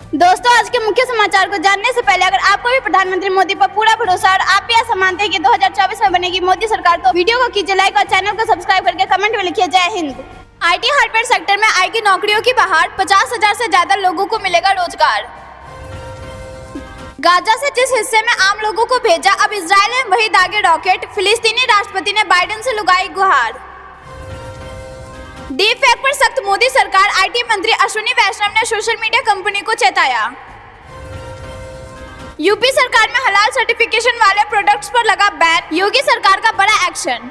दोस्तों, आज के मुख्य समाचार को जानने से पहले अगर आपको भी प्रधानमंत्री मोदी पर पूरा भरोसा और आप भी ऐसा मानते हैं कि 2024 में बनेगी मोदी सरकार, तो वीडियो को कीजिए लाइक और चैनल को सब्सक्राइब करके कमेंट में लिखिए जय हिंद। आईटी हार्डवेयर सेक्टर में आएगी नौकरियों की बहार, 50,000 से ज्यादा लोगों को मिलेगा रोजगार। गाजा से जिस हिस्से में आम लोगों को भेजा, अब इजराइल में वही दागे रॉकेट। फिलिस्तीनी राष्ट्रपति ने बाइडेन से लगाई गुहार। डीप फेक पर सख्त मोदी सरकार, आईटी मंत्री अश्विनी वैष्णव ने सोशल मीडिया कंपनी को चेताया। यूपी सरकार में हलाल सर्टिफिकेशन वाले प्रोडक्ट्स पर लगा बैन, योगी सरकार का बड़ा एक्शन।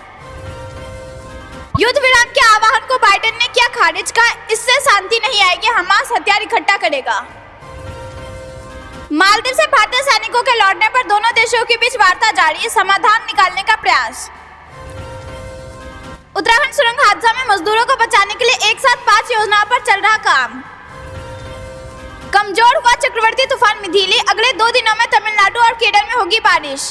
युद्ध विराम के आह्वान को बाइडेन ने किया खारिज, कहा इससे शांति नहीं आएगी, हमास हथियार इकट्ठा करेगा। मालदीव से भारतीय सैनिकों के लौटने पर दोनों देशों के बीच वार्ता जारी, समाधान निकालने का प्रयास। उत्तराखंड सुरंग हादसा में मजदूरों को बचाने के लिए एक साथ 5 योजनाओं पर चल रहा काम। कमजोर हुआ चक्रवाती तूफान मिथिली, अगले 2 दिनों में तमिलनाडु और केरल में होगी बारिश।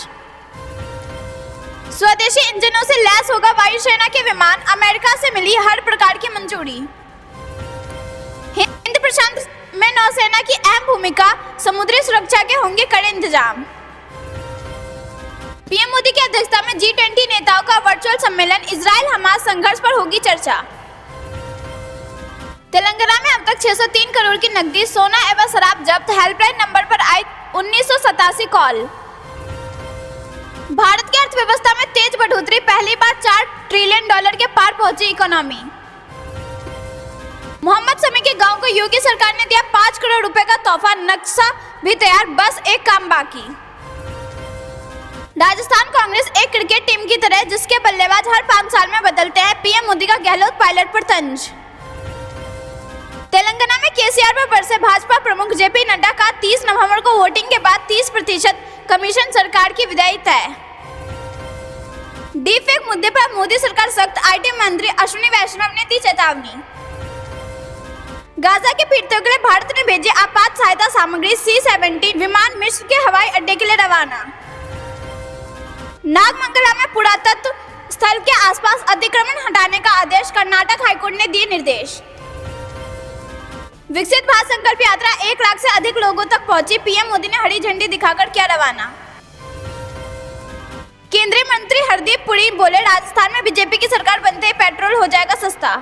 स्वदेशी इंजनों से लैस होगा वायुसेना के विमान, अमेरिका से मिली हर प्रकार की मंजूरी। हिंद प्रशांत में नौसेना की अहम भूमिका, समुद्री सुरक्षा के होंगे कड़े इंतजाम। पीएम मोदी की अध्यक्षता में G20 नेताओं का वर्चुअल सम्मेलन, इजराइल हमास संघर्ष पर होगी चर्चा। तेलंगाना में अब तक 603 करोड़ की नकदी, सोना एवं शराब जब्त, हेल्पलाइन नंबर पर आई 1987 कॉल। भारत की अर्थव्यवस्था में तेज बढ़ोतरी, पहली बार $4 ट्रिलियन के पार पहुंची इकोनॉमी। मोहम्मद शमी के गांव को योगी सरकार ने दिया 5 करोड़ रुपए का तोहफा, नक्शा भी तैयार, बस एक काम बाकी। राजस्थान कांग्रेस एक क्रिकेट टीम की तरह जिसके बल्लेबाज हर 5 साल में बदलते हैं, पीएम मोदी का गहलोत पायलट पर तंज। तेलंगाना में केसीआर पर बरसे भाजपा प्रमुख, जेपी नड्डा का 30 नवंबर को वोटिंग के बाद 30% कमीशन, सरकार की विदाई तय। डीप फेक मुद्दे पर मोदी सरकार सख्त, आईटी मंत्री अश्विनी वैष्णव ने दी चेतावनी। गाजा के पीड़ितों के लिए भारत ने भेजी आपात सहायता सामग्री, C-17 विमान मिस्र के हवाई अड्डे के लिए रवाना। नागमंगला में पुरातत्व स्थल के आसपास अतिक्रमण हटाने का आदेश, कर्नाटक हाईकोर्ट ने दिए निर्देश। विकसित भारत संकल्प यात्रा 1 लाख से अधिक लोगों तक पहुंची, पीएम मोदी ने हरी झंडी दिखाकर किया रवाना। केंद्रीय मंत्री हरदीप पुरी बोले, राजस्थान में बीजेपी की सरकार बनते ही पेट्रोल हो जाएगा सस्ता।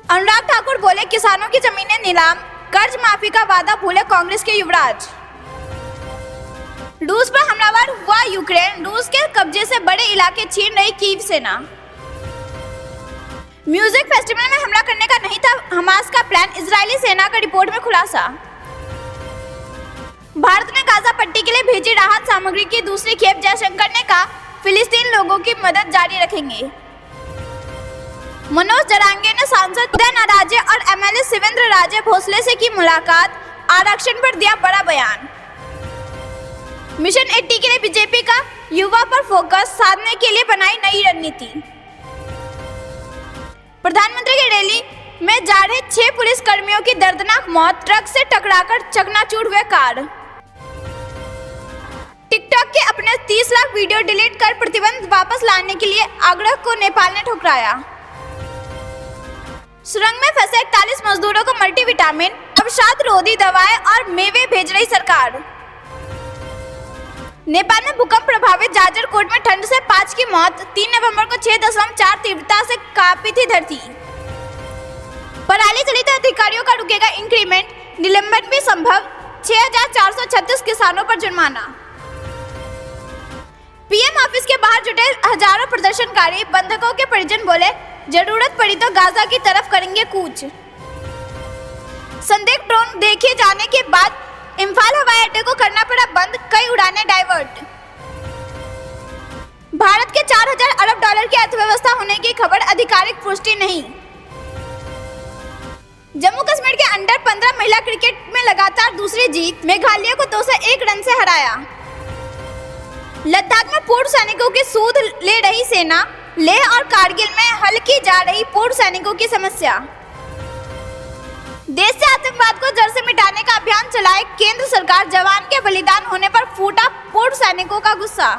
अनुराग ठाकुर बोले, किसानों की जमीनें नीलाम, कर्ज माफी का वादा भूले कांग्रेस के युवराज। रूस पर हमलावर हुआ यूक्रेन, रूस के कब्जे से बड़े इलाके छीन रही कीव सेना। म्यूजिक फेस्टिवल में हमला करने का नहीं था हमास का प्लान, इजरायली सेना का रिपोर्ट में खुलासा। भारत ने गाजा पट्टी के लिए भेजी राहत सामग्री की दूसरी खेप, जयशंकर ने कहा फिलिस्तीन लोगों की मदद जारी रखेंगे। मनोज जरांगे ने सांसद उदय नाराजे और MLA शिवेंद्र राजे भोसले से की मुलाकात, आरक्षण पर दिया बड़ा बयान। मिशन 80 के लिए बीजेपी का युवा पर फोकस, साधने के लिए बनाई नई रणनीति। प्रधानमंत्री की रैली में जा रहे 6 पुलिस कर्मियों की दर्दनाक मौत, ट्रक से टकराकर चकनाचूर हुए कार। टिकटॉक के अपने 30 लाख वीडियो डिलीट कर प्रतिबंध वापस लाने के लिए आग्रह को नेपाल ने ठुकराया। सुरंग में फंसे 41 मजदूरों को मल्टीविटामिन, अवसाद रोधी दवाएं और मेवे भेज रही सरकार। नेपाल में भूकंप प्रभावित जाजरकोट में ठंड से 5 की मौत, 3 नवंबर को 6.4 तीव्रता से कांपी थी धरती। पराली जलित अधिकारियों का रुकेगा इंक्रीमेंट, निलंबन भी संभव, 6,436 किसानों पर जुर्माना। पीएम ऑफिस के बाहर जुटे हजारों प्रदर्शनकारी, बंधकों के परिजन बोले जरूरत पड़ी तो गाजा की तरफ करेंगे कूच। संदिग्ध ड्रोन देखे जाने के बाद इम्फाल हवाई अड्डे को करना पड़ा बंद, कई उड़ानें डाइवर्ट। भारत के 4,000 अरब डॉलर की अर्थव्यवस्था होने की खबर, आधिकारिक पुष्टि नहीं। जम्मू कश्मीर के अंडर 15 महिला क्रिकेट में लगातार दूसरी जीत, मेघालय को 201 रन से हराया। लद्दाख में पूर्व सैनिकों की सूद ले रही सेना, लेह और कारगिल में हल की जा रही पूर्व सैनिकों की समस्या। देश से आतंकवाद को जड़ से मिटाने का अभियान चलाए केंद्र सरकार, जवान के बलिदान होने पर फूटा पूर्व सैनिकों का गुस्सा।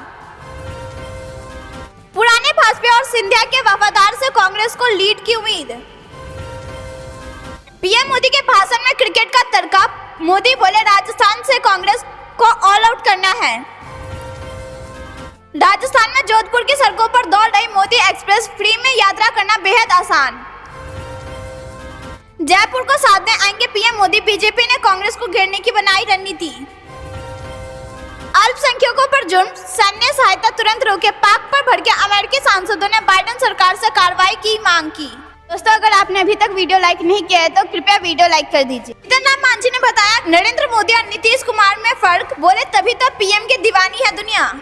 पुराने भाजपा और सिंधिया के वफादार से कांग्रेस को लीड की उम्मीद। पीएम मोदी के भाषण में क्रिकेट का मोदी बोले राजस्थान से कांग्रेस को ऑल आउट करना है। राजस्थान में जोधपुर की सड़कों पर दौड़ रही मोदी एक्सप्रेस, फ्री में यात्रा करना बेहद आसान। जयपुर को साधने आएंगे पीएम मोदी, बीजेपी ने कांग्रेस को घेरने की बनाई रणनीति। अल्पसंख्यकों पर जुर्म, सैन्य सहायता तुरंत रोके, पाक पर भड़के अमेरिकी सांसदों ने बाइडेन सरकार से कार्रवाई की मांग की। दोस्तों, अगर आपने अभी तक वीडियो लाइक नहीं किया है तो कृपया वीडियो लाइक कर दीजिए। जीतन मांझी ने बताया नरेंद्र मोदी और नीतीश कुमार में फर्क, बोले तभी तो पीएम की दीवानी है दुनिया।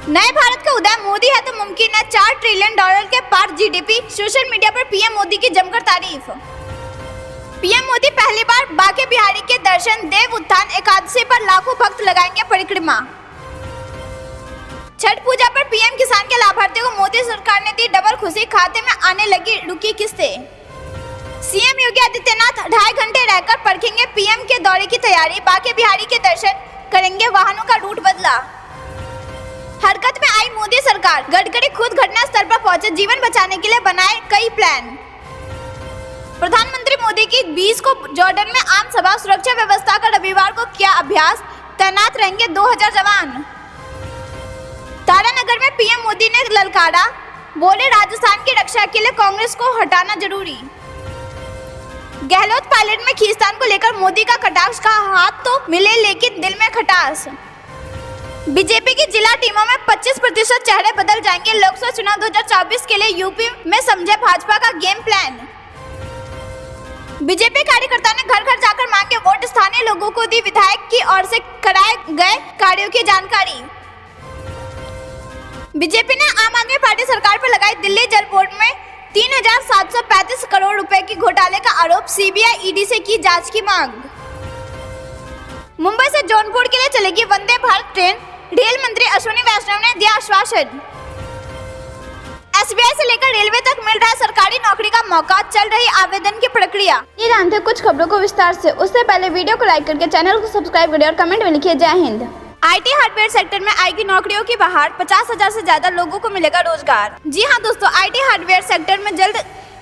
नए भारत का उदय मोदी है तो मुमकिन है, $4 ट्रिलियन के पार जीडीपी, सोशल मीडिया पर पीएम मोदी की जमकर तारीफ। पीएम मोदी पहली बार बांके बिहारी के दर्शन, देव उत्थान एकादशी पर लाखों भक्त लगाएंगे परिक्रमा। छठ पूजा पर पीएम किसान के लाभार्थियों को मोदी सरकार ने दी डबल खुशी, खाते में आने लगी रुकी किस्तें। सीएम योगी आदित्यनाथ 2.5 घंटे रहकर परखेंगे पीएम के दौरे की तैयारी, बांके बिहारी के दर्शन करेंगे, वाहनों का रूट बदला। हरकत में आई मोदी सरकार, गडकरी खुद घटनास्थल पर पहुंचे, जीवन बचाने के लिए बनाए कई प्लान। प्रधानमंत्री मोदी की 20 को जॉर्डन में आम सभा, सुरक्षा व्यवस्था का रविवार को किया अभ्यास, तैनात रहेंगे 2000 जवान। तारानगर में पीएम मोदी ने ललकारा, बोले राजस्थान की रक्षा के लिए कांग्रेस को हटाना जरूरी। गहलोत पायलट में खींचतान को लेकर मोदी का कटाक्ष, का हाथ तो मिले लेकिन दिल में खटास। बीजेपी की जिला टीमों में 25% चेहरे बदल जाएंगे, लोकसभा चुनाव 2024 के लिए यूपी में समझे भाजपा का गेम प्लान। बीजेपी कार्यकर्ता ने घर घर जाकर मांगे वोट, स्थानीय लोगों को दी विधायक की ओर से कराए गए कार्यों की जानकारी। बीजेपी ने आम आदमी पार्टी सरकार पर लगाई दिल्ली जल बोर्ड में 3,735 करोड़ रुपए की घोटाले का आरोप, सीबीआई ईडी से की जांच की मांग। मुंबई से जौनपुर के लिए चलेगी वंदे भारत ट्रेन, रेल मंत्री अश्विनी वैष्णव ने दिया आश्वासन। एसबीआई से लेकर रेलवे तक मिल रहा है सरकारी नौकरी का मौका, चल रही आवेदन की प्रक्रिया। ये जानते हैं कुछ खबरों को विस्तार से, उससे पहले वीडियो को लाइक करके चैनल को सब्सक्राइब करें और कमेंट में लिखिए जय हिंद। आईटी हार्डवेयर सेक्टर में आएगी नौकरियों की बहार, 50,000 से ज्यादा लोगों को मिलेगा रोजगार। जी हाँ दोस्तों, आईटी हार्डवेयर सेक्टर में जल्द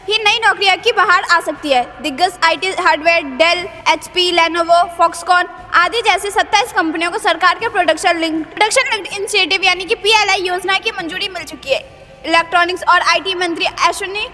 ही नई नौकरियों की बहार आ सकती है। दिग्गज IT hardware Dell, HP, Lenovo, Foxconn आदि जैसी 27 कंपनियों को सरकार के प्रोडक्शन लिंक्ड इनिशिएटिव यानी कि PLI योजना की मंजूरी मिल चुकी है। इलेक्ट्रॉनिक्स और आईटी मंत्री अश्विनी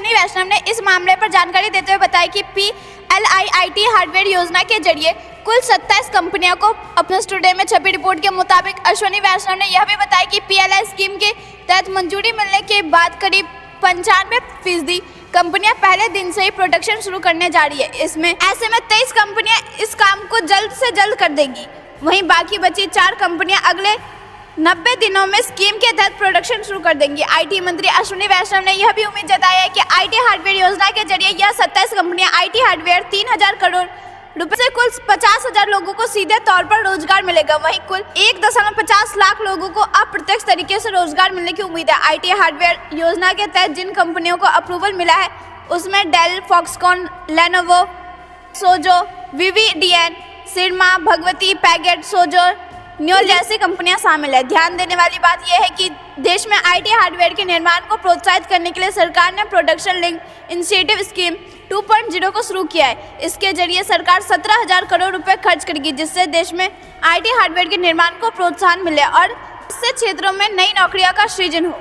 वैष्णव ने इस मामले पर जानकारी देते हुए बताया कि PLI आईटी हार्डवेयर योजना के जरिए कुल 27 कंपनियों को अपने टुडे में छपी रिपोर्ट के मुताबिक अश्विनी वैष्णव ने यह भी बताया कि PLI स्कीम के तहत मंजूरी मिलने के बाद करीब 95% कंपनियां पहले दिन से ही प्रोडक्शन शुरू करने जा रही है। ऐसे में 23 कंपनियां इस काम को जल्द से जल्द कर देंगी। वहीं बाकी बची 4 कंपनियां अगले 90 दिनों में स्कीम के तहत प्रोडक्शन शुरू कर देंगी। आईटी मंत्री अश्विनी वैष्णव ने यह भी उम्मीद जताई है कि आईटी हार्डवेयर योजना के जरिए यह 27 कंपनियां आईटी हार्डवेयर 3,000 करोड़ रुपए से कुल 50,000 लोगों को सीधे तौर पर रोजगार मिलेगा। वहीं कुल 1.50 लाख लोगों को अप्रत्यक्ष तरीके से रोजगार मिलने की उम्मीद है। आईटी हार्डवेयर योजना के तहत जिन कंपनियों को अप्रूवल मिला है उसमें डेल, फॉक्सकॉन, लेनोवो, सोजो, विवीडीएन, सिरमा, भगवती, पैगेट, सोजो, न्योल जैसी कंपनियां शामिल है। ध्यान देने वाली बात यह है कि देश में आईटी हार्डवेयर के निर्माण को प्रोत्साहित करने के लिए सरकार ने प्रोडक्शन लिंक्ड इनिशिएटिव स्कीम 2.0 को शुरू किया है। इसके जरिए सरकार 17,000 करोड़ रुपए खर्च करेगी, जिससे देश में आईटी हार्डवेयर के निर्माण को प्रोत्साहन मिले और इससे क्षेत्रों में नई नौकरियों का सृजन हो।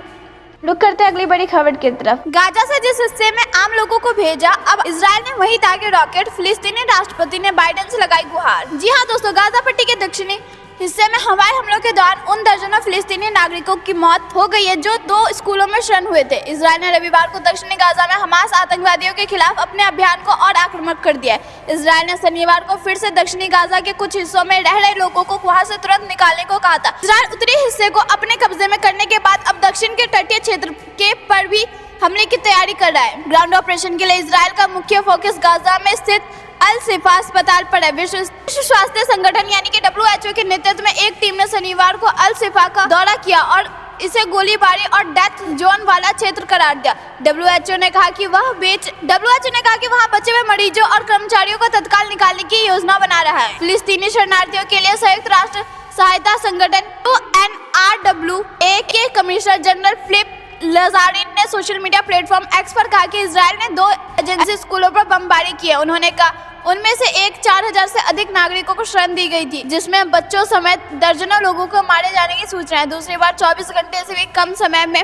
रुक करते हैं अगली बड़ी खबर की तरफ। गाजा से जिस हिस्से में आम लोगों को भेजा, अब इजराइल ने वही दागे रॉकेट, फिलिस्तीनी राष्ट्रपति ने बाइडेन से लगाई गुहार। जी हाँ दोस्तों, गाजा पट्टी के दक्षिणी हिस्से में हवाई हमलों के दौरान उन दर्जनों फिलिस्तीनी नागरिकों की मौत हो गई है जो 2 स्कूलों में शरण हुए थे। इजराइल ने रविवार को दक्षिणी गाजा में हमास आतंकवादियों के खिलाफ अपने अभियान को और आक्रामक कर दिया है। इजराइल ने शनिवार को फिर से दक्षिणी गाजा के कुछ हिस्सों में रह रहे लोगों को वहां से तुरंत निकालने को कहा था। इजराइल उत्तरी हिस्से को अपने कब्जे में करने के बाद अब दक्षिण के तटीय क्षेत्र के पर भी हमले की तैयारी कर रहा है। ग्राउंड ऑपरेशन के लिए इजराइल का मुख्य फोकस गाजा में स्थित अल शिफा अस्पताल पर है। विश्व स्वास्थ्य संगठन यानी कि WHO के नेतृत्व में एक टीम ने शनिवार को अल शिफा का दौरा किया और इसे गोलीबारी और डेथ जोन वाला क्षेत्र करार दिया। WHO ने कहा कि वह वहां बचे हुए मरीजों और कर्मचारियों को तत्काल निकालने की योजना बना रहा है। फिलिस्तीनी शरणार्थियों के लिए संयुक्त राष्ट्र सहायता संगठन UNRWA के कमिश्नर जनरल फिलिप लजारिन ने सोशल मीडिया प्लेटफॉर्म एक्स पर कहा कि इजराइल ने 2 एजेंसी स्कूलों पर बमबारी की है। उन्होंने कहा उनमें से 4,000 से अधिक नागरिकों को शरण दी गई थी, जिसमें बच्चों समेत दर्जनों लोगों को मारे जाने की सूचना है। दूसरी बार 24 घंटे से भी कम समय में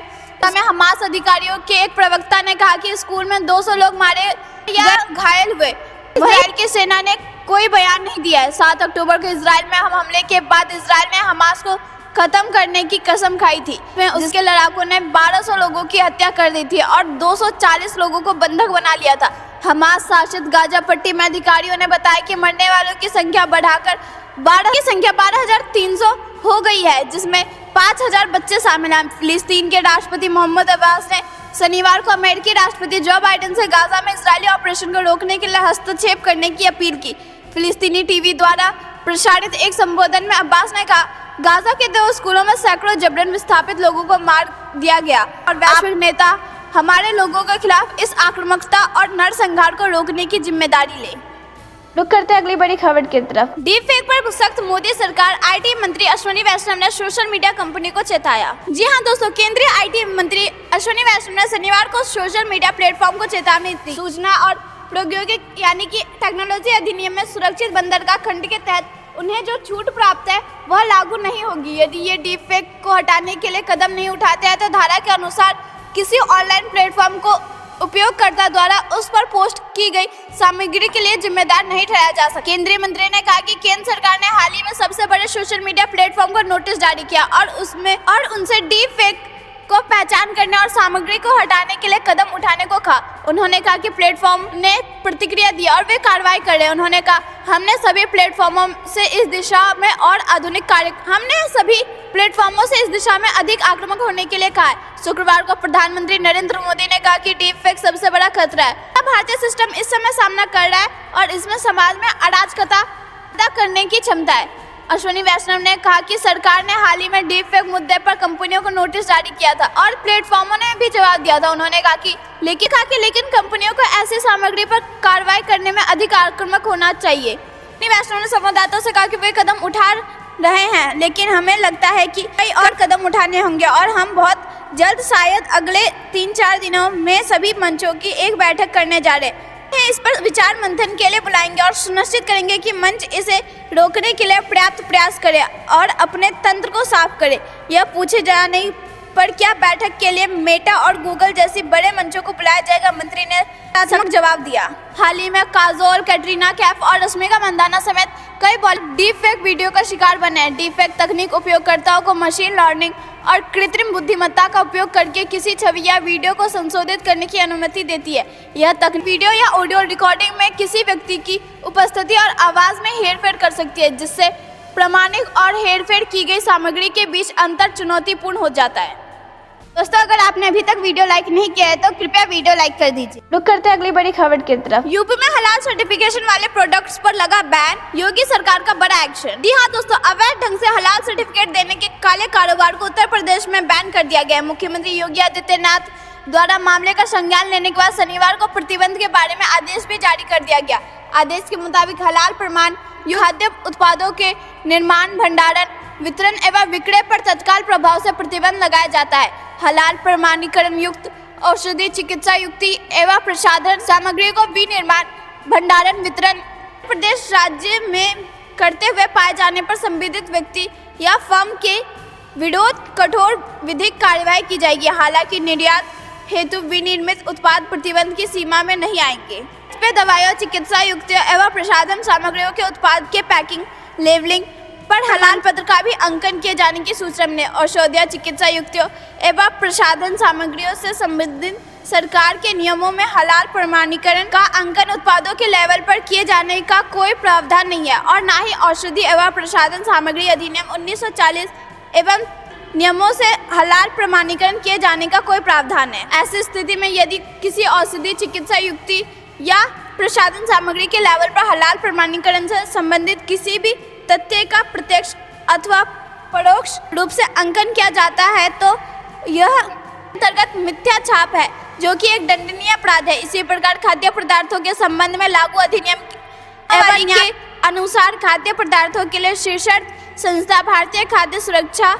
हमास अधिकारियों के एक प्रवक्ता ने कहा कि स्कूल में 200 लोग मारे या घायल हुए। इजराइल की सेना ने कोई बयान नहीं दिया है। 7 अक्टूबर को इजराइल में हमले के बाद इजराइल ने हमास को खत्म करने की कसम खाई थी, जिसके लड़ाकों ने 1200 लोगों की हत्या कर दी थी और 240 लोगों को बंधक बना लिया था। हमास शासित गाजा पट्टी में अधिकारियों ने बताया कि मरने वालों की संख्या बढ़ाकर 12,300 हो गई है, जिसमें 5,000 बच्चे शामिल हैं। फिलिस्तीन के राष्ट्रपति मोहम्मद अब्बास ने शनिवार को अमेरिकी राष्ट्रपति जो बाइडेन से गाजा में इजरायली ऑपरेशन को रोकने के लिए हस्तक्षेप करने की अपील की। फिलिस्तीनी टीवी द्वारा प्रसारित एक संबोधन में अब्बास ने कहा, गाजा के 2 स्कूलों में सैकड़ों जबरन विस्थापित लोगों को मार दिया गया और वैश्विक नेता हमारे लोगों के खिलाफ इस आक्रामकता और नरसंहार को रोकने की जिम्मेदारी ले। रुक करते अगली बड़ी खबर की तरफ। डीप फेक पर सख्त मोदी सरकार। आईटी मंत्री अश्विनी वैष्णव ने सोशल मीडिया कंपनी को चेताया। जी हां दोस्तों, केंद्रीय आईटी मंत्री अश्विनी वैष्णव ने शनिवार को सोशल मीडिया प्लेटफॉर्म को चेतावनी दी। सूचना और प्रौद्योगिकी यानी कि टेक्नोलॉजी अधिनियम में सुरक्षित बंदरगाह खंड के तहत उन्हें जो छूट प्राप्त है वह लागू नहीं होगी यदि ये डीप फेक को हटाने के लिए कदम नहीं उठाते हैं। तो धारा के अनुसार किसी ऑनलाइन प्लेटफॉर्म को उपयोगकर्ता द्वारा उस पर पोस्ट की गई सामग्री के लिए जिम्मेदार नहीं ठहराया जा सकता। केंद्रीय मंत्री ने कहा कि केंद्र सरकार ने हाल ही में सबसे बड़े सोशल मीडिया प्लेटफॉर्म को नोटिस जारी किया और उनसे डीप फेक को पहचान करने और सामग्री को हटाने के लिए कदम उठाने को कहा। उन्होंने कहा कि प्लेटफॉर्म ने प्रतिक्रिया दी और वे कार्रवाई कर रहे हैं। उन्होंने कहा, हमने सभी प्लेटफॉर्मों से इस दिशा में अधिक आक्रामक होने के लिए कहा है। शुक्रवार को प्रधानमंत्री नरेंद्र मोदी ने कहा कि डीप फेक सबसे बड़ा खतरा है। भारतीय सिस्टम इस समय सामना कर रहा है और इसमें समाज में अराजकता पैदा करने की क्षमता है। अश्विनी वैष्णव ने कहा कि सरकार ने हाल ही में डीप फेक मुद्दे पर कंपनियों को नोटिस जारी किया था और प्लेटफॉर्मों ने भी जवाब दिया था। उन्होंने कहा कि लेकिन कंपनियों को ऐसी सामग्री पर कार्रवाई करने में अधिक आक्रामक होना चाहिए। अश्विनी वैष्णव ने संवाददाताओं से कहा कि वे कदम उठा रहे हैं, लेकिन हमें लगता है कि कई और कदम उठाने होंगे और हम बहुत जल्द, शायद अगले 3-4 दिनों में सभी मंचों की एक बैठक करने जा रहे हैं। इस पर विचार मंथन के लिए बुलाएंगे और सुनिश्चित करेंगे कि मंच इसे रोकने के लिए पर्याप्त प्रयास करे और अपने तंत्र को साफ करे। यह पूछे जाने पर क्या बैठक के लिए मेटा और गूगल जैसी बड़े मंचों को बुलाया जाएगा, मंत्री ने जवाब दिया। हाल ही में काजोल, कैटरीना कैफ और रश्मिका मंदाना समेत कई बॉलीवुड डीप फेक वीडियो का शिकार बने हैं। डीप फेक तकनीक उपयोगकर्ताओं को मशीन लर्निंग और कृत्रिम बुद्धिमत्ता का उपयोग करके किसी छवि या वीडियो को संशोधित करने की अनुमति देती है। यह तकनीक वीडियो या ऑडियो रिकॉर्डिंग में किसी व्यक्ति की उपस्थिति और आवाज में हेरफेर कर सकती है, जिससे प्रमाणिक और हेरफेर की गई सामग्री के बीच अंतर चुनौतीपूर्ण हो जाता है। दोस्तों, अगर आपने अभी तक वीडियो लाइक नहीं किया है तो कृपया वीडियो लाइक कर दीजिए। रुक करते हैं अगली बड़ी खबर की तरफ। यूपी में हलाल सर्टिफिकेशन वाले प्रोडक्ट्स पर लगा बैन, योगी सरकार का बड़ा एक्शन। जी हाँ दोस्तों, अवैध ढंग से हलाल सर्टिफिकेट देने के काले कारोबार को उत्तर प्रदेश में बैन कर दिया गया है। मुख्यमंत्री योगी आदित्यनाथ द्वारा मामले का संज्ञान लेने के बाद शनिवार को प्रतिबंध के बारे में आदेश भी जारी कर दिया गया। आदेश के मुताबिक हलाल प्रमाण खाद्य उत्पादों के निर्माण, भंडारण, वितरण एवं विक्रय पर तत्काल प्रभाव से प्रतिबंध लगाया जाता है। हलाल प्रमाणीकरण युक्त औषधि, चिकित्सा युक्ति एवं प्रसाधन सामग्री को विनिर्माण, भंडारण, वितरण प्रदेश राज्य में करते हुए पाए जाने पर संबंधित व्यक्ति या फर्म के विरोध कठोर विधिक कार्रवाई की जाएगी। हालांकि निर्यात हेतु विनिर्मित उत्पाद प्रतिबंध की सीमा में नहीं आएंगे। इस पे दवाइयों, चिकित्सा युक्तियों एवं प्रसाधन सामग्रियों के उत्पाद के पैकिंग, लेबलिंग पर हलाल पत्र का भी अंकन किए जाने की सूचना मिली। औषधियों, चिकित्सा युक्तियों एवं प्रसाधन सामग्रियों से संबंधित सरकार के नियमों में हलाल प्रमाणीकरण का अंकन उत्पादों के लेवल पर किए जाने का कोई प्रावधान नहीं है और न ही औषधि एवं प्रसाधन सामग्री अधिनियम 1940 एवं नियमों से हलाल प्रमाणीकरण किए जाने का कोई प्रावधान है। ऐसी स्थिति में यदि किसी औषधि, चिकित्सा युक्ति या प्रसाधन सामग्री के लेवल पर हलाल प्रमाणीकरण से संबंधित किसी भी तथ्य का प्रत्यक्ष अथवा परोक्ष रूप से अंकन किया जाता है तो यह अंतर्गत मिथ्या छाप है, जो कि एक दंडनीय अपराध है। इसी प्रकार खाद्य पदार्थों के संबंध में लागू अधिनियम के अनुसार खाद्य पदार्थों के लिए शीर्षक संस्था भारतीय खाद्य सुरक्षा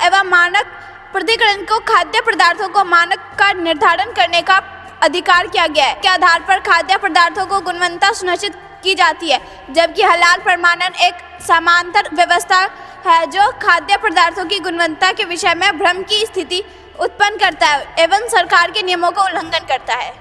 एवं मानक प्राधिकरण को खाद्य पदार्थों को मानक का निर्धारण करने का अधिकार किया गया है, के आधार पर खाद्य पदार्थों को गुणवत्ता सुनिश्चित की जाती है, जबकि हलाल प्रमाणन एक समांतर व्यवस्था है जो खाद्य पदार्थों की गुणवत्ता के विषय में भ्रम की स्थिति उत्पन्न करता है एवं सरकार के नियमों का उल्लंघन करता है।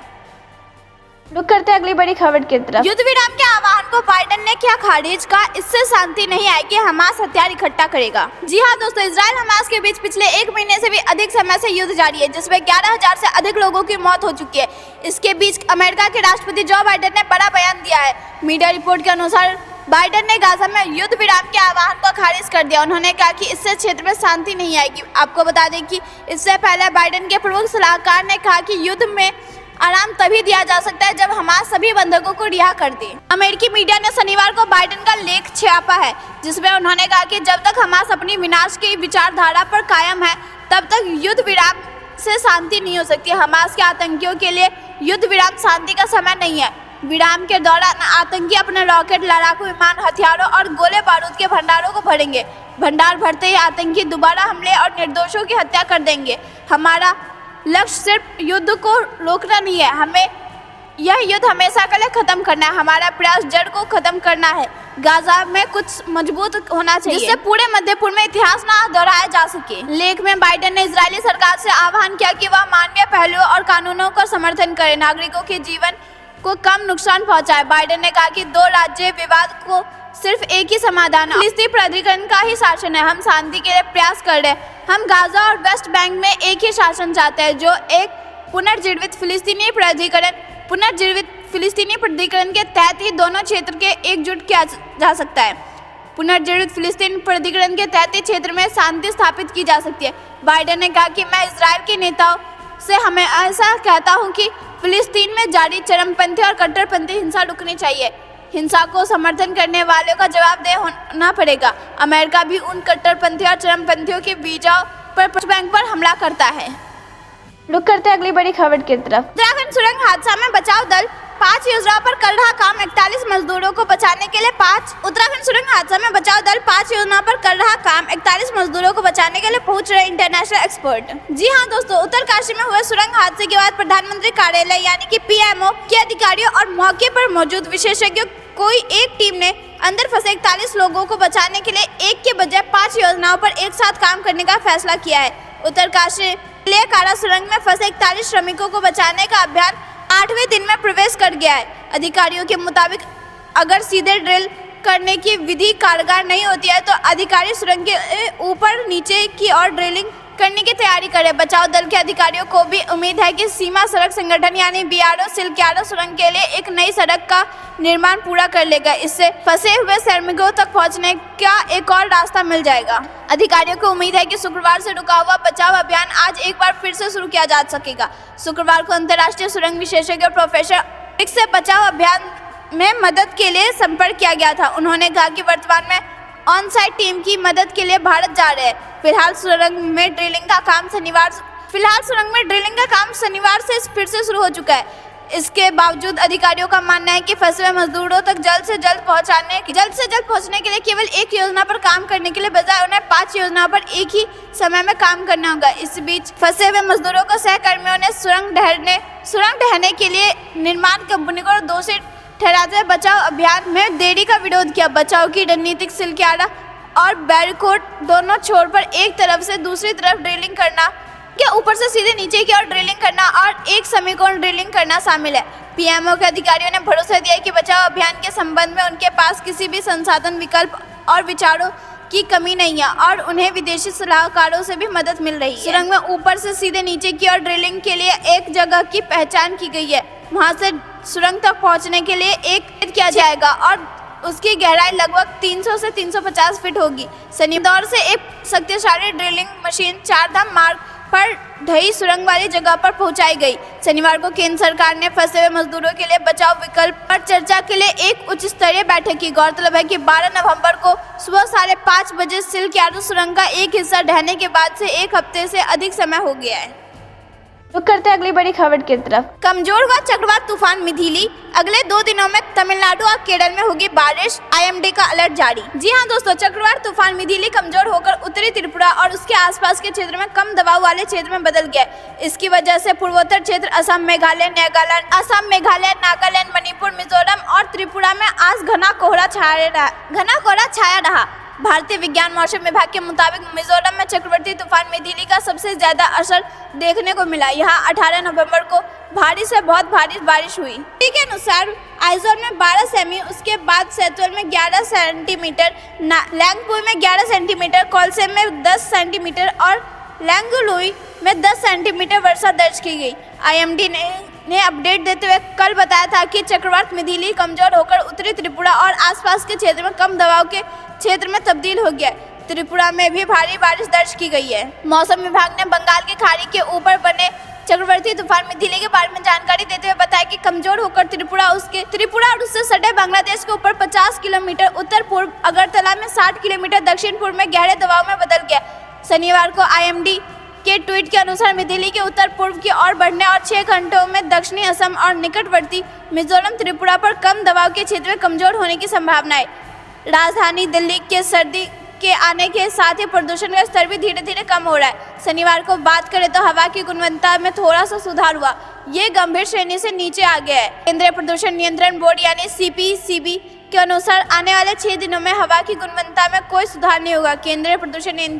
रुक करते हैं अगली बड़ी खबर की तरफ। युद्ध विराम के आह्वान को बाइडेन ने किया खारिज, का इससे शांति नहीं आएगी, हमास हथियार इकट्ठा करेगा। जी हाँ दोस्तों, इजराइल हमास के बीच पिछले 1 महीने से भी अधिक समय से युद्ध जारी है, जिसमें 11,000 से अधिक लोगों की मौत हो चुकी है। इसके बीच अमेरिका के राष्ट्रपति जो बाइडेन ने बड़ा बयान दिया है। मीडिया रिपोर्ट के अनुसार बाइडेन ने गाजा में युद्ध विराम के आह्वान को खारिज कर दिया। उन्होंने कहा कि इससे क्षेत्र में शांति नहीं आएगी। आपको बता दें कि इससे पहले बाइडेन के प्रमुख सलाहकार ने कहा कि युद्ध में आराम तभी दिया जा सकता है जब हमास सभी बंधकों को रिहा कर दे। अमेरिकी मीडिया ने शनिवार को बाइडेन का लेख छापा है, जिसमें उन्होंने कहा कि जब तक हमास अपनी विनाश की विचारधारा पर कायम है तब तक युद्ध विराम से शांति नहीं हो सकती। हमास के आतंकियों के लिए युद्ध विराम शांति का समय नहीं है। विराम के दौरान आतंकी अपने रॉकेट, लड़ाकू विमान, हथियारों और गोले बारूद के भंडारों को भरेंगे। भंडार भरते ही आतंकी दोबारा हमले और निर्दोषों की हत्या कर देंगे। हमारा लक्ष्य सिर्फ युद्ध को रोकना नहीं है, हमें यह युद्ध हमेशा के लिए खत्म करना है। हमारा प्रयास जड़ को खत्म करना है। गाजा में कुछ मजबूत होना चाहिए जिससे पूरे मध्य पूर्व में इतिहास ना दोहराया जा सके। लेख में बाइडेन ने इजरायली सरकार से आह्वान किया कि वह मानवीय पहलुओं और कानूनों का समर्थन करे, नागरिकों के जीवन को कम नुकसान पहुंचाए। बाइडेन ने कहा कि 2 राज्य विवाद को सिर्फ एक ही समाधान है, फिलिस्तीनी प्राधिकरण का ही शासन है। हम शांति के लिए प्रयास कर रहे हैं। हम गाजा और वेस्ट बैंक में एक ही शासन चाहते हैं, जो एक पुनर्जीवित फिलिस्तीनी प्राधिकरण के तहत ही दोनों क्षेत्र के एकजुट किया जा सकता है। पुनर्जीवित फिलिस्तीनी प्राधिकरण के तहत ही क्षेत्र में शांति स्थापित की जा सकती है। बाइडेन ने कहा कि मैं इजराइल के नेताओं से हमें ऐसा कहता हूं कि फिलिस्तीन में जारी चरमपंथी और कट्टरपंथी हिंसा रुकनी चाहिए। हिंसा को समर्थन करने वालों का जवाबदेह होना पड़ेगा। अमेरिका भी उन कट्टरपंथी और चरमपंथियों के बीजाओं पर वेस्ट बैंक पर हमला करता है। रुक करते हैं अगली बड़ी खबर की तरफ। उत्तराखंड सुरंग हादसा में बचाव दल 5 योजनाओं पर कर रहा काम। 41 मजदूरों को बचाने के लिए उत्तराखंड सुरंग हादसा में बचाव दल 5 योजनाओं पर कर रहा काम। 41 मजदूरों को बचाने के लिए पहुंच रहे इंटरनेशनल एक्सपर्ट। जी हां दोस्तों, उत्तरकाशी में हुए सुरंग हादसे के बाद प्रधानमंत्री कार्यालय यानी कि पीएमओ के अधिकारियों और मौके पर मौजूद विशेषज्ञों कोई एक टीम ने अंदर फंसे 41 लोगों को बचाने के लिए एक के बजाय 5 योजनाओं पर एक साथ काम करने का फैसला किया है। उत्तरकाशी कारा सुरंग में फंसे 41 श्रमिकों को बचाने का अभियान 8वें दिन में प्रवेश कर गया है। अधिकारियों के मुताबिक अगर सीधे ड्रिल करने की विधि कारगर नहीं होती है तो अधिकारी सुरंग के ऊपर नीचे की ओर ड्रिलिंग करने की तैयारी करें। बचाव दल के अधिकारियों को भी उम्मीद है कि सीमा सड़क संगठन यानी बीआरओ सिलक्यारा सुरंग के लिए एक नई सड़क का निर्माण पूरा कर लेगा। इससे फंसे हुए श्रमिकों तक पहुंचने का एक और रास्ता मिल जाएगा। अधिकारियों को उम्मीद है कि शुक्रवार से रुका हुआ बचाव अभियान आज एक बार फिर से शुरू किया जा सकेगा। शुक्रवार को अंतर्राष्ट्रीय सुरंग विशेषज्ञ प्रोफेसर से बचाव अभियान में मदद के लिए संपर्क किया गया था। उन्होंने कहा कि वर्तमान में ऑन साइट टीम की मदद के लिए भारत जा रहे हैं। फिलहाल सुरंग में ड्रिलिंग का काम शनिवार से फिर से शुरू हो चुका है। इसके बावजूद अधिकारियों का मानना है कि फंसे हुए मजदूरों तक जल्द से जल्द पहुंचने के लिए केवल एक योजना पर काम करने के लिए बजाय उन्हें 5 योजनाओं पर एक ही समय में काम करना होगा। इस बीच फंसे हुए मजदूरों को सहकर्मियों ने सुरंग ढहने के लिए निर्माण कंपनी को दोषी ठहराते हुए बचाव अभियान में देरी का विरोध किया। बचाव की रणनीतिक सिलक्यारा और बैरिकेड दोनों छोर पर एक तरफ से दूसरी तरफ ड्रिलिंग करना के ऊपर से सीधे नीचे की ओर ड्रिलिंग करना और एक समीकोण ड्रिलिंग करना शामिल है। पीएमओ के अधिकारियों ने भरोसा दिया कि बचाव अभियान के संबंध में उनके पास किसी भी संसाधन, विकल्प और विचारों की कमी नहीं है और उन्हें विदेशी सलाहकारों से भी मदद मिल रही है। सुरंग में ऊपर से सीधे नीचे की ओर ड्रिलिंग के लिए एक जगह की पहचान की गई है। वहां से सुरंग तक पहुंचने के लिए एक किया जाएगा और उसकी गहराई लगभग 300 से 350 फीट होगी। शनिवार से एक शक्तिशाली ड्रिलिंग मशीन 4 धाम मार्ग पर ढही सुरंग वाली जगह पर पहुंचाई गई। शनिवार को केंद्र सरकार ने फंसे हुए मजदूरों के लिए बचाव विकल्प पर चर्चा के लिए एक उच्च स्तरीय बैठक की। गौरतलब है कि 12 नवंबर को सुबह 5:30 बजे सिलक्यारा सुरंग का एक हिस्सा ढहने के बाद से एक हफ्ते से अधिक समय हो गया है। रुक करते हैं अगली बड़ी खबर की तरफ। कमजोर हुआ चक्रवात तूफान मिथिली, अगले 2 दिनों में तमिलनाडु और केरल में होगी बारिश, IMD का अलर्ट जारी। जी हां दोस्तों, चक्रवात तूफान मिथिली कमजोर होकर उत्तरी त्रिपुरा और उसके आसपास के क्षेत्र में कम दबाव वाले क्षेत्र में बदल गया। इसकी वजह से पूर्वोत्तर क्षेत्र असम, मेघालय, नागालैंड, मणिपुर, मिजोरम और त्रिपुरा में आज घना कोहरा छाया रहा। भारतीय विज्ञान मौसम विभाग के मुताबिक मिजोरम में चक्रवर्ती तूफान मिथिली का सबसे ज्यादा असर देखने को मिला। यहाँ 18 नवंबर को भारी से बहुत भारी बारिश हुई। के अनुसार आइजोल में 12 सेमी, उसके बाद सैतोल में 11 सेंटीमीटर, लैंगपुई में 11 सेंटीमीटर, कोलसेम में 10 सेंटीमीटर और लैंगलुई में 10 सेंटीमीटर वर्षा दर्ज की गई। IMD ने अपडेट देते हुए कल बताया था कि चक्रवात मिथिली कमजोर होकर उत्तरी त्रिपुरा और आसपास के क्षेत्र में कम दबाव के क्षेत्र में तब्दील हो गया। त्रिपुरा में भी भारी बारिश दर्ज की गई है। मौसम विभाग ने बंगाल की खाड़ी के ऊपर बने चक्रवर्ती तूफान मिथिली के बारे में जानकारी देते हुए बताया कि कमजोर होकर त्रिपुरा और उससे सटे बांग्लादेश के ऊपर 50 किलोमीटर उत्तर पूर्व, अगरतला में 60 किलोमीटर दक्षिण पूर्व में गहरे दबाव में बदल गया। शनिवार को IMD के ट्वीट के अनुसार मिथिली के उत्तर पूर्व की ओर बढ़ने और 6 घंटों में दक्षिणी असम और निकटवर्ती मिजोरम त्रिपुरा पर कम दबाव के क्षेत्र में कमजोर होने की संभावना है। राजधानी दिल्ली के सर्दी के आने के साथ ही प्रदूषण का स्तर भी धीरे धीरे कम हो रहा है। शनिवार को बात करें तो हवा की गुणवत्ता में थोड़ा सा सुधार हुआ, ये गंभीर श्रेणी से नीचे आ गया है। केंद्रीय प्रदूषण नियंत्रण बोर्ड यानी CPCB के अनुसार आने वाले 6 दिनों में हवा की गुणवत्ता में कोई सुधार नहीं होगा। केंद्रीय प्रदूषण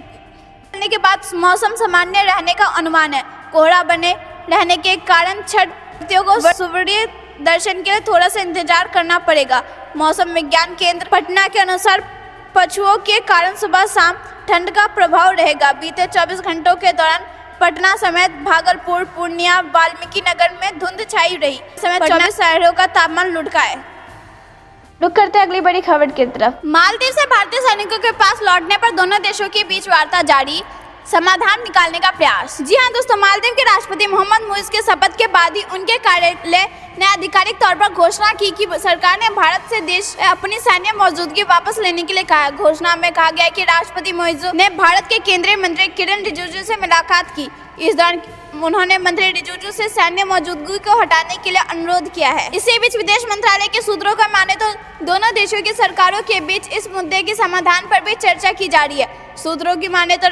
के बाद मौसम सामान्य रहने का अनुमान है। कोहरा बने रहने के कारण छठ व्रतियों को सूर्य दर्शन के लिए थोड़ा सा इंतजार करना पड़ेगा। मौसम विज्ञान केंद्र पटना के अनुसार पछुओं के कारण सुबह शाम ठंड का प्रभाव रहेगा। बीते 24 घंटों के दौरान पटना समेत भागलपुर, पूर्णिया, वाल्मीकि नगर में धुंध छाई रही। समेत 24 शहरों का तापमान लुढ़का है। रुक करते हैं अगली बड़ी खबर की तरफ। मालदीव से भारतीय सैनिकों के पास लौटने पर दोनों देशों के बीच वार्ता जारी, समाधान निकालने का प्रयास। जी हां दोस्तों, मालदीव के राष्ट्रपति मोहम्मद मुइज़ के शपथ के बाद ही उनके कार्यालय ने आधिकारिक तौर पर घोषणा की कि सरकार ने भारत से देश अपनी सैन्य मौजूदगी वापस लेने के लिए कहा। घोषणा में कहा गया कि राष्ट्रपति मुइज़ ने भारत के केंद्रीय मंत्री किरण रिजिजू से मुलाकात की। इस दौरान उन्होंने मंत्री रिजिजू से सैन्य मौजूदगी को हटाने के लिए अनुरोध किया है। इसी बीच विदेश मंत्रालय के सूत्रों का माने तो दोनों देशों की सरकारों के बीच इस मुद्दे के समाधान पर भी चर्चा की जा रही है। सूत्रों की माने तो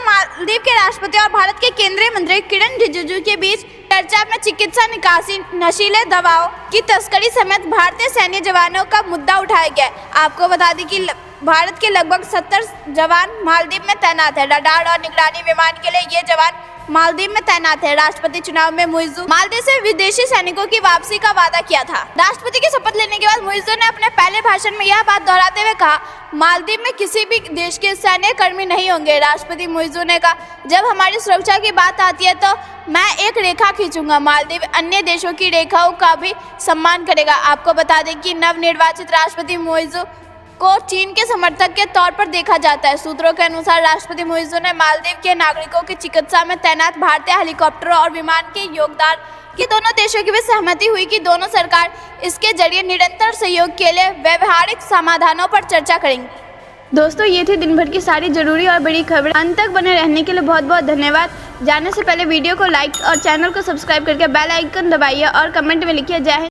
मालदीव के राष्ट्रपति और भारत के केंद्रीय मंत्री किरण रिजिजू के बीच चर्चा में चिकित्सा निकासी, नशीले दवाओं की तस्करी समेत भारतीय सैन्य जवानों का मुद्दा उठाया गया। आपको बता दें कि भारत के लगभग 70 जवान मालदीव में तैनात है। रडार और निगरानी विमान के लिए ये जवान मालदीव में तैनात है। राष्ट्रपति चुनाव में मुइज़ मालदीव से विदेशी सैनिकों की वापसी का वादा किया था। राष्ट्रपति की शपथ लेने के बाद मुइज़ ने अपने पहले भाषण में यह बात दोहराते हुए कहा, मालदीव में किसी भी देश के सैन्य कर्मी नहीं होंगे। राष्ट्रपति मुइज़ ने कहा, जब हमारी सुरक्षा की बात आती है तो मैं एक रेखा खींचूंगा। मालदीव अन्य देशों की रेखाओं का भी सम्मान करेगा। आपको बता दें कि नवनिर्वाचित राष्ट्रपति मुइज़ को चीन के समर्थक के तौर पर देखा जाता है। सूत्रों के अनुसार राष्ट्रपति मुइज़ ने मालदीव के नागरिकों की चिकित्सा में तैनात भारतीय हेलीकॉप्टरों और विमान के योगदान की दोनों देशों की भी सहमति हुई कि दोनों सरकार इसके जरिए निरंतर सहयोग के लिए व्यवहारिक समाधानों पर चर्चा करेंगी। दोस्तों, ये थी दिन भर की सारी जरूरी और बड़ी खबर। अंत तक बने रहने के लिए बहुत बहुत धन्यवाद। जाने से पहले वीडियो को लाइक और चैनल को सब्सक्राइब करके बेल आइकन दबाइए और कमेंट में लिखिए जय हिंद।